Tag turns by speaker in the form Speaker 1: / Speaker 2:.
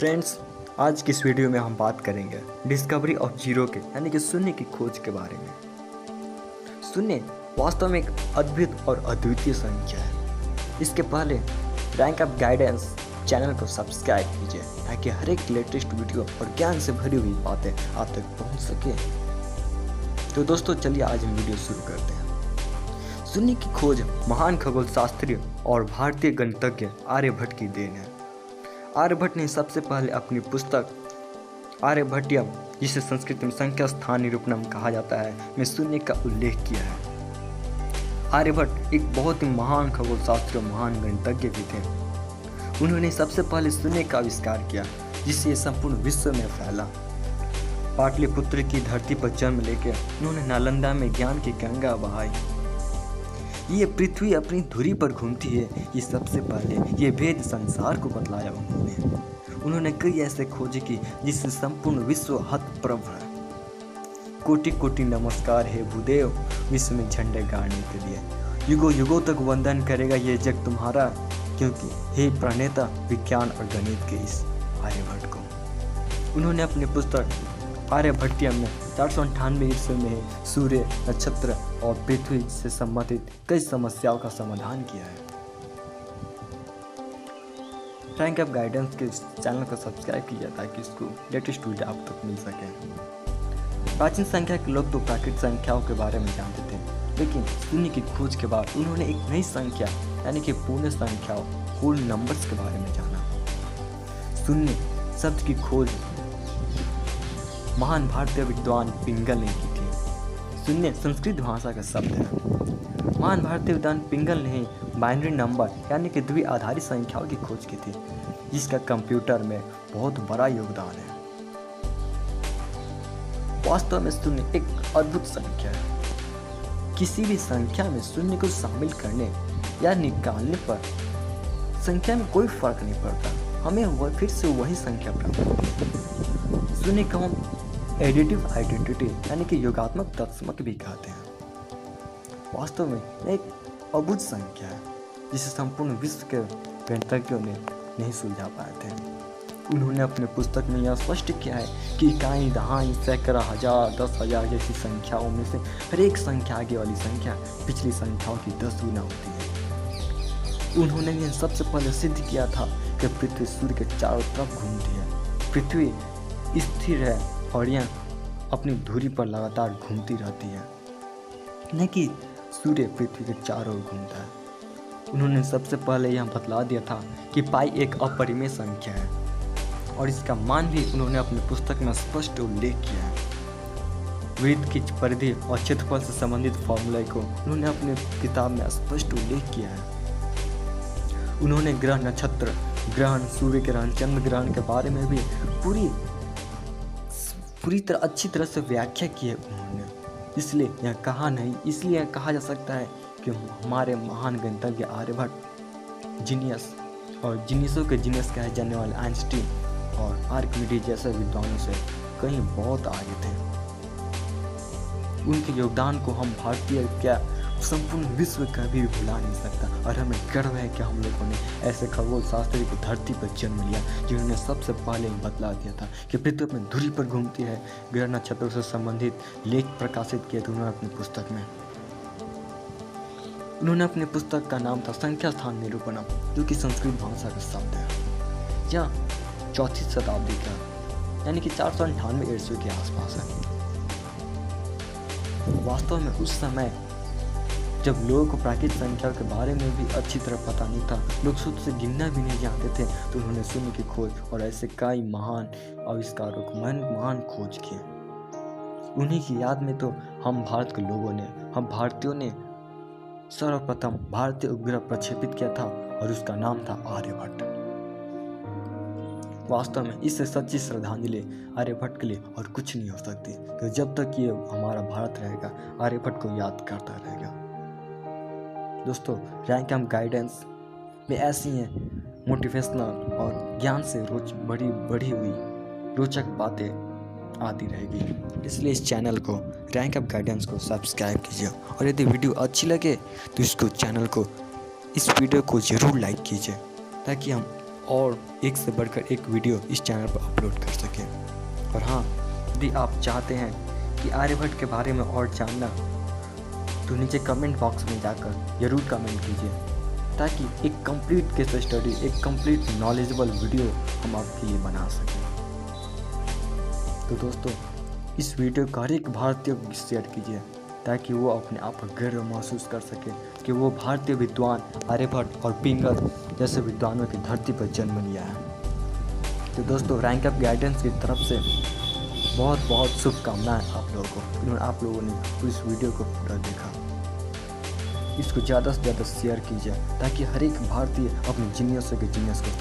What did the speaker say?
Speaker 1: Friends, आज की इस वीडियो में हम बात करेंगे डिस्कवरी ऑफ जीरो के यानी कि शून्य की खोज के बारे में। शून्य वास्तव में एक अद्भुत और अद्वितीय संख्या है। इसके पहले रैंक अप गाइडेंस चैनल को सब्सक्राइब कीजिए ताकि हर एक लेटेस्ट वीडियो और ज्ञान से भरी हुई बातें आप तक पहुंच सके। तो दोस्तों चलिए आज हम वीडियो शुरू करते हैं। शून्य की खोज महान खगोल शास्त्री और भारतीय गणितज्ञ आर्यभट्ट की देन है। आर्यभट्ट ने सबसे पहले अपनी पुस्तक आर्यभट्टियम, जिसे संस्कृत में संख्या स्थान निरूपणम कहा जाता है, में शून्य का उल्लेख किया है। आर्यभट्ट एक बहुत ही महान खगोल शास्त्री और महान गणितज्ञ भी थे। उन्होंने सबसे पहले शून्य का आविष्कार किया, जिससे संपूर्ण विश्व में फैला। पाटलिपुत्र की धरती पर जन्म लेकर उन्होंने नालंदा में ज्ञान की गंगा बहाई। ये पृथ्वी अपनी धुरी पर घूमती है, ये सबसे पहले ये भेद संसार को बतलाया उन्होंने कई ऐसे खोज की जिससे संपूर्ण विश्व हतप्रभ है। कोटि कोटि नमस्कार है भूदेव, विश्व में झंडे गाड़ने के लिए। युगों युगों तक वंदन करेगा ये जग तुम्हारा, क्योंकि हे प्रणेता विज्ञान और गणित के इस आर्यभट्ट को। उन्होंने अपनी पुस्तक आर्यभट्टियम में 498 ईस्वी में सूर्य, नक्षत्र और पृथ्वी से संबंधित कई समस्याओं का समाधान किया है। रैंक अप गाइडेंस के चैनल को सब्सक्राइब कीजिए ताकि इसको लेटेस्ट वीडियो आप तक मिल सके। प्राचीन संख्या के लोग तो प्राकृतिक संख्याओं के बारे में जानते थे, लेकिन शून्य की खोज के बाद उन्होंने एक नई संख्या यानी कि पूर्ण संख्याओं, होल नंबर्स के बारे में जाना। शून्य शब्द की खोज महान भारतीय विद्वान पिंगल ने की थी। शून्य संस्कृत भाषा का शब्द है। महान भारतीय विद्वान पिंगल ने बाइनरी नंबर यानी कि द्विआधारी संख्याओं की खोज की थी, जिसका कंप्यूटर में बहुत बड़ा योगदान है। वास्तव में शून्य एक अद्भुत संख्या है। किसी भी संख्या में शून्य को शामिल करने या निकालने पर संख्या में कोई फर्क नहीं पड़ता, हमें फिर से वही संख्या प्राप्त होती है। शून्य को हम एडिटिव आइडेंटिटी यानी कि योगात्मक तत्समक भी कहते हैं। वास्तव में एक अबुझ संख्या है जिसे संपूर्ण विश्व के गणितज्ञों ने नहीं सुलझा पाए थे। उन्होंने अपने पुस्तक में यह स्पष्ट किया है कि इकाई, दहाई, सैकड़ा, हजार, 10,000 जैसी संख्याओं में से हर एक संख्या आगे वाली संख्या पिछली संख्याओं की 10 गुना होती है। उन्होंने यह सबसे पहले सिद्ध किया था कि पृथ्वी सूर्य के चारों तरफ घूमती है। पृथ्वी स्थिर है और यह अपनी धुरी पर लगातार घूमती रहती है, न कि सूर्य पृथ्वी के चारों ओर घूमता है। उन्होंने सबसे पहले यह बतला दिया था कि पाई एक अपरिमेय संख्या है, और इसका मान भी उन्होंने अपनी पुस्तक में स्पष्ट उल्लेख किया है। वृत्त की परिधि और क्षेत्रफल से संबंधित फॉर्मूले को उन्होंने अपनी किताब में स्पष्ट उल्लेख किया है। उन्होंने ग्रह, नक्षत्र ग्रहण, सूर्य ग्रहण, चंद्र ग्रहण के बारे में भी अच्छी तरह से व्याख्या की है उन्होंने। इसलिए यह कहा जा सकता है कि हमारे महान गणितज्ञ आर्यभट्ट जीनियस और जीनियसों के जीनियस कहे जाने वाले आइंस्टीन और आर्किमिडीज जैसे विद्वानों से कहीं बहुत आगे थे। उनके योगदान को हम भारतीय क्या संपूर्ण विश्व कभी भी भुला नहीं सकता, और हमें गर्व है कि हम लोगों ने ऐसे खगोल शास्त्री को धरती पर जन्म लिया जिन्होंने सबसे पहले बतला दिया था कि पृथ्वी अपनी धुरी पर घूमती है। ग्रह नक्षत्रों से संबंधित लेख प्रकाशित किए थे उन्होंने अपनी पुस्तक में। उन्होंने अपनी पुस्तक का नाम था संख्या स्थान निरूपणम, जो कि संस्कृत भाषा का शब्द है। यह 4वीं शताब्दी का यानी कि 498 ईस्वी के आसपास है। वास्तव में उस समय जब लोगों को प्राकृतिक संख्या के बारे में भी अच्छी तरह पता नहीं था, लोग शुद्ध से गिनना भी नहीं जानते थे, तो उन्होंने शून्य की खोज और ऐसे कई महान आविष्कारों को महान खोज किए। उन्हीं की याद में तो हम भारतीयों ने सर्वप्रथम भारतीय उपग्रह प्रक्षेपित किया था, और उसका नाम था आर्यभट्ट। वास्तव में इससे सच्ची श्रद्धांजलि आर्यभट्ट के लिए और कुछ नहीं हो सकती, तो जब तक ये हमारा भारत रहेगा आर्यभट्ट को याद करता रहेगा। दोस्तों, रैंक अप गाइडेंस में ऐसी हैं मोटिवेशनल और ज्ञान से रोज बढ़ी हुई रोचक बातें आती रहेगी। इसलिए इस चैनल को रैंक अप गाइडेंस को सब्सक्राइब कीजिए, और यदि वीडियो अच्छी लगे तो इस वीडियो को ज़रूर लाइक कीजिए ताकि हम और एक से बढ़कर एक वीडियो इस चैनल पर अपलोड कर सकें। और हाँ, यदि आप चाहते हैं कि आर्यभट्ट के बारे में और जानना तो नीचे कमेंट बॉक्स में जाकर ज़रूर कमेंट कीजिए, ताकि एक कंप्लीट केस स्टडी, एक कंप्लीट नॉलेजेबल वीडियो हम आपके लिए बना सकें। तो दोस्तों, इस वीडियो को हर एक भारतीय को शेयर कीजिए, ताकि वो अपने आप पर गर्व महसूस कर सके कि वो भारतीय विद्वान आर्यभट्ट और पिंगल जैसे विद्वानों की धरती पर जन्म लिया है। तो दोस्तों, रैंक अप गाइडेंस की तरफ से बहुत बहुत शुभकामनाएं आप लोगों को। इन्होंने आप लोगों ने इस वीडियो को पूरा देखा। इसको ज़्यादा से ज़्यादा शेयर कीजिए, ताकि हर एक भारतीय अपने जीनियस को